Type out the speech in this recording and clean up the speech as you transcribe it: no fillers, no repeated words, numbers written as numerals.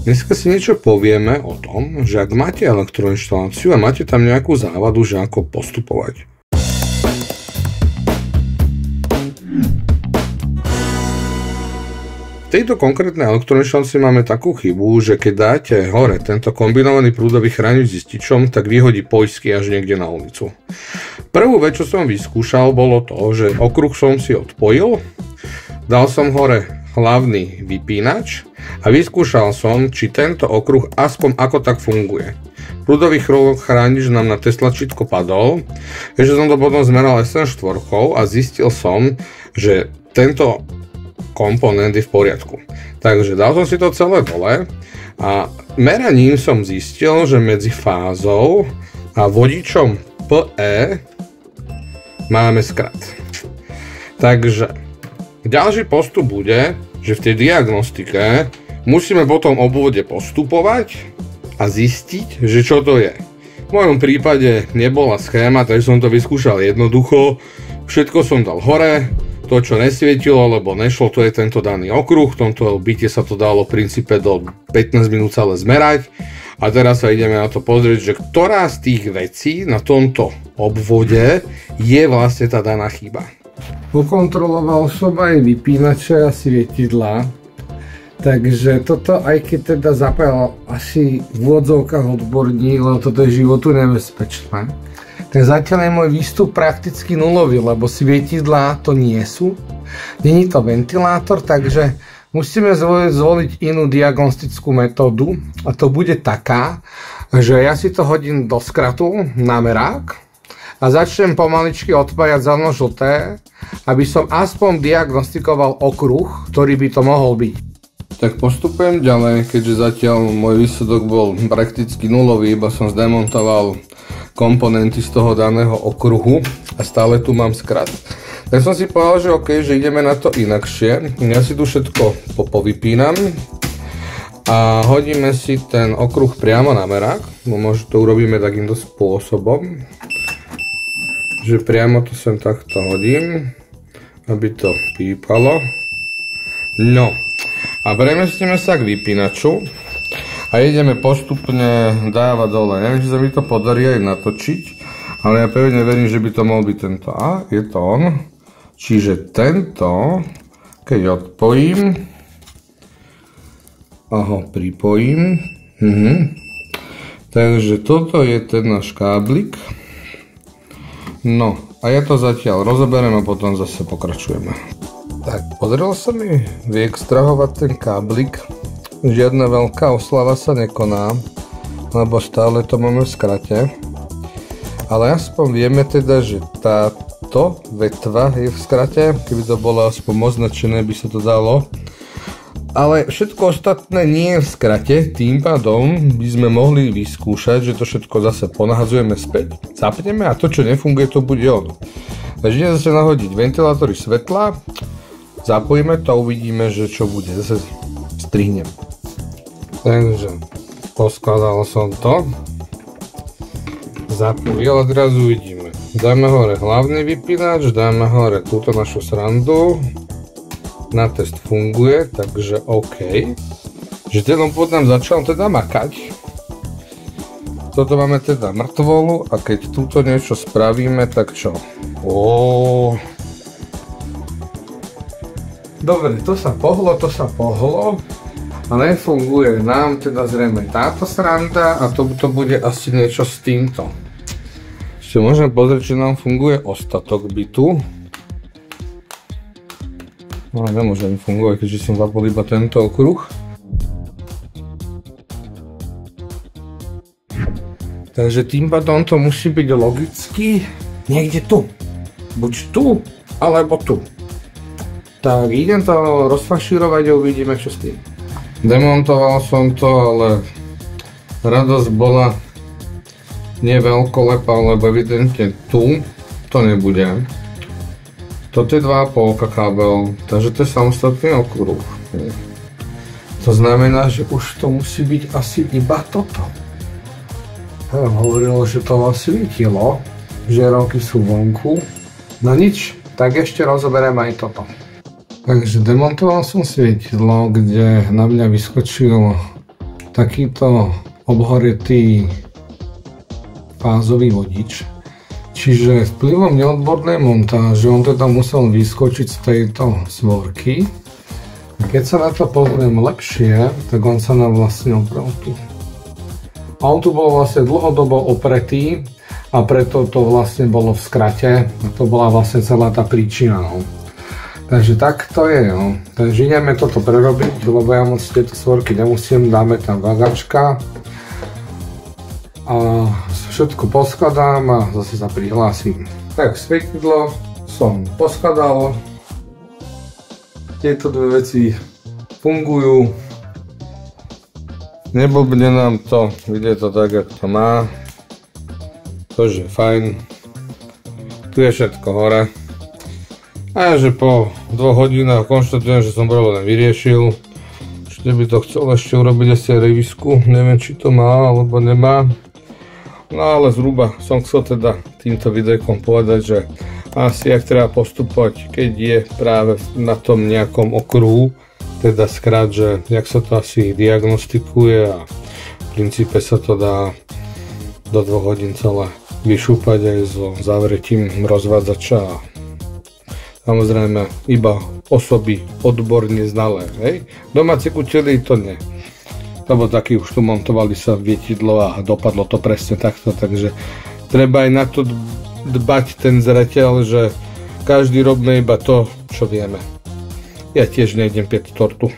Dneska si niečo povieme o tom, že ak máte elektroinštaláciu a máte tam nejakú závadu, že ako postupovať. V tejto konkrétnej elektroinštalácii máme takú chybu, že keď dáte hore tento kombinovaný prúdový chránič s ističom, tak vyhodí poistky až niekde na ulicu. Prvú vec, čo som vyskúšal, bolo to, že okruh som si odpojil, dal som hore hlavný vypínač a vyskúšal som, či tento okruh aspoň ako tak funguje. Prúdový chránič nám na tlačítko padol, takže som to potom zmeral SN4 a zistil som, že tento komponent je v poriadku. Takže dal som si to celé dole a meraním som zistil, že medzi fázou a vodičom PE máme skrat. Takže ďalší postup bude, že v tej diagnostike musíme po tom obvode postupovať a zistiť, že čo to je. V mojom prípade nebola schéma, takže som to vyskúšal jednoducho. Všetko som dal hore, to čo nesvietilo, lebo nešlo, to je tento daný okruh. V tomto byte sa to dalo v princípe do 15 minút celé zmerať. A teraz sa ideme na to pozrieť, že ktorá z tých vecí na tomto obvode je vlastne tá daná chyba. Pokontroloval som aj vypínače a svietidlá, takže toto aj keď teda zapájal asi v úvodzovkách odborník, lebo toto je životu nebezpečné, tak zatiaľ je môj výstup prakticky nulový, lebo svietidlá to nie sú, není to ventilátor, takže musíme zvoliť inú diagnostickú metódu a to bude taká, že ja si to hodím do skratu na merák a začnem pomaličky odpájať zeleno-žlté, aby som aspoň diagnostikoval okruh, ktorý by to mohol byť. Tak postupujem ďalej, keďže zatiaľ môj výsledok bol prakticky nulový, iba som zdemontoval komponenty z toho daného okruhu a stále tu mám skrat. Tak som si povedal, že OK, že ideme na to inakšie. Ja si tu všetko povypínam a hodíme si ten okruh priamo na merák, no možno to urobíme takýmto spôsobom, že priamo to sem takto hodím, aby to pípalo. No a premestíme sa k vypínaču a ideme postupne dávať dole. Neviem, či sa mi to podarí aj natočiť, ale ja pevne verím, že by to mohol byť tento. A je to on. Čiže tento, keď odpojím a ho pripojím, takže toto je ten náš káblik. No a ja to zatiaľ rozoberiem a potom zase pokračujeme. Tak, podarilo sa mi vyextrahovať ten káblik. Žiadna veľká oslava sa nekoná, lebo stále to máme v skrate. Ale aspoň vieme teda, že táto vetva je v skrate. Keby to bolo aspoň označené, by sa to dalo. Ale všetko ostatné nie je v skrate, tým pádom by sme mohli vyskúšať, že to všetko zase ponahadzujeme späť, zapneme a to, čo nefunguje, to bude on. Takže ideme zase nahodiť ventilátory svetla, zapojíme to a uvidíme, že čo bude. Zase strihnem. Takže poskladal som to, zapojil a teraz uvidíme. Dáme hore hlavný vypínač, dáme hore túto našu srandu. Na test funguje, takže OK. Že ten obvod nám začal teda makať. Toto máme teda mŕtvolu a keď túto niečo spravíme, tak čo? Dobre, to sa pohlo a nefunguje nám teda zrejme táto sranda a to bude asi niečo s týmto. Ešte môžeme pozrieť, či nám funguje ostatok bytu. No nemôže mi fungovať, keďže som zapol iba tento okruh. Takže tým pádom to musí byť logicky niekde tu. Buď tu, alebo tu. Tak idem to rozfašírovať a uvidíme, čo s tým. Demontoval som to, ale radosť bola nie veľkolepá, lebo evidentne tu to nebude. Toto je 2,5 kábel, takže to je samostatný okruh. To znamená, že už to musí byť asi iba toto. Hovorilo, že to svietilo, že roky sú vonku. No nič, tak ešte rozoberiem aj toto. Takže demontoval som svietidlo, kde na mňa vyskočil takýto obhoretý fázový vodič. Čiže vplyvom neodbornej montáže on teda musel vyskočiť z tejto svorky. Keď sa na to pozriem lepšie, tak on sa nám vlastne oprel tu. A on tu bol vlastne dlhodobo opretý a preto to vlastne bolo v skrate. A to bola vlastne celá tá príčina. No. Takže tak to je. No. Takže ideme toto prerobiť, lebo ja moc tieto svorky nemusím, dáme tam vagačka. A všetko poskladám a zase sa prihlásim. Tak, svietidlo som poskladal. Tieto dve veci fungujú. Neblbne nám to, ide to tak, jak to má. Tože fajn. Tu je všetko hore. A že po 2 hodinách konštatujem, že som problém vyriešil. Ešte by to chcel ešte urobiť asi revisku. Neviem, či to má alebo nemá. No ale zhruba som chcel teda týmto videjkom povedať, že asi jak treba postupovať, keď je práve na tom nejakom okruhu, teda skrát, že jak sa to asi diagnostikuje a v princípe sa to dá do 2 hodín celé vyšúpať aj so zavretím rozvádzača. Samozrejme iba osoby odborne znalé, hej? Domáci kutieli to nie. Lebo takí už tu montovali sa vietidlo a dopadlo to presne takto, takže treba aj na to dbať ten zreteľ, že každý robíme iba to, čo vieme. Ja tiež nejdem piec tortu.